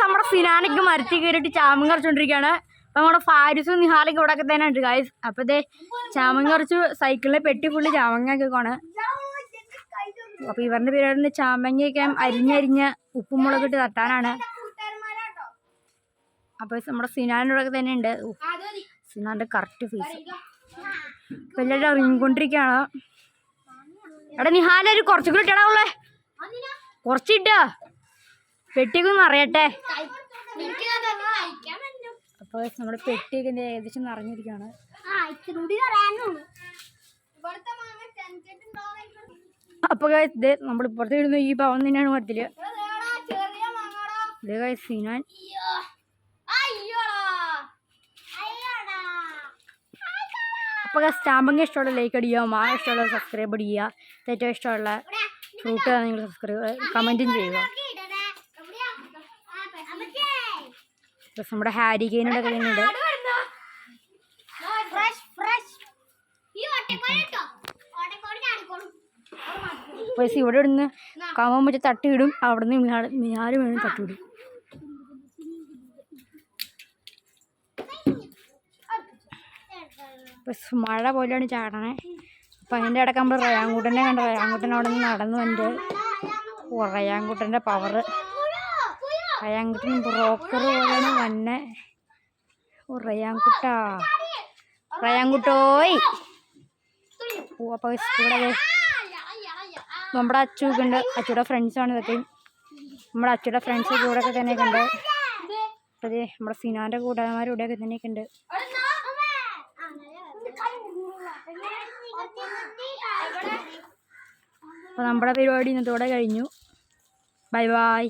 നമ്മുടെ സിനാനൊക്കെ മരത്തിൽ കയറിയിട്ട് ചാമം കറച്ചുകൊണ്ടിരിക്കുകയാണ്. അപ്പം നമ്മുടെ ഫാരിസും നിഹാലൊക്കെ ഇവിടെ ഒക്കെ തന്നെ ഉണ്ട് ഗായ്സ്. അപ്പം ഇതേ ചാമം കറച്ച് സൈക്കിളിലെ പെട്ടി ഫുള്ള് ചാമങ്ങൊക്കെയാണ്. അപ്പം ഇവരുടെ പേരുടെ ചാമങ്ങയൊക്കെ അരിഞ്ഞരിഞ്ഞ് ഉപ്പും മുളകിട്ട് തട്ടാനാണ്. അപ്പം നമ്മുടെ സിനാൻ്റെ ഇവിടെ തന്നെ ഉണ്ട്. സിനാൻ്റെ കറക്റ്റ് ഫീസ് അപ്പം എല്ലാവരും ഇറങ്ങിക്കൊണ്ടിരിക്കുകയാണ്. എടാ നിഹാല ഒരു കുറച്ചും കൂടി ഇട്ടടാ ഉള്ളേ, കുറച്ചിട്ടാ പെട്ടിയൊക്കെ ഒന്ന് അറിയട്ടെ. അപ്പോൾ നമ്മുടെ പെട്ടിയൊക്കെ ഏകദേശം നിറഞ്ഞിരിക്കുകയാണ്. അപ്പോൾ ഇത് നമ്മൾ ഇപ്പുറത്ത് ഇടുന്ന ഈ പവൻ തന്നെയാണ് മരത്തില്. ഇത് സിനാൻ അപ്പോൾ സ്റ്റാമ്പങ്ങ ഇഷ്ടമുള്ള ലൈക്ക് അടിക്കുക, മാങ്ങ ഇഷ്ടമുള്ള സബ്സ്ക്രൈബ് അടിക്കുക, ഏറ്റവും ഇഷ്ടമുള്ള ഫ്രൂട്ട് നിങ്ങൾ സബ്സ്ക്രൈബ് കമൻറ്റും ചെയ്യുക. പ്ലസ് നമ്മുടെ ഹാരി കെയിനോടെ കഴിയുന്നുണ്ട്. പൈസ ഇവിടെ ഇടുന്ന് കമ്മൻ വെച്ച് തട്ടിയിടും, അവിടെ നിന്ന് മിനാര് വേണം തട്ടിവിടും. മഴ പോലെയാണ് ചാടണേ. അപ്പം അതിൻ്റെ ഇടയ്ക്ക് നമ്മൾ റയാങ്കൂട്ടനെ കണ്ട റയാങ്കൂട്ടൻ അവിടെ നിന്ന് നടന്നു. എൻ്റെ റയാങ്കൂട്ടൻ്റെ പവർ, റയാങ്കുട്ടൻ ബ്രോക്കർ പോലെയാണ് വന്നെ. റയാങ്കുട്ടോയ്. അപ്പോൾ ഇവിടെ നമ്മുടെ അച്ചുവൊക്കെ ഉണ്ട്. അച്ചുയുടെ ഫ്രണ്ട്സാണ് ഇതൊക്കെ. നമ്മുടെ അച്ചുയുടെ ഫ്രണ്ട്സ് കൂടെയൊക്കെ തന്നെയൊക്കെ ഉണ്ട്. അതെ നമ്മുടെ സിനാൻ്റെ കൂട്ടുകാരന്മാർ ഇവിടെയൊക്കെ തന്നെയൊക്കെ ഉണ്ട്. അപ്പോൾ നമ്മുടെ പരിപാടി ഇന്നത്തോടെ കഴിഞ്ഞു. Bye bye.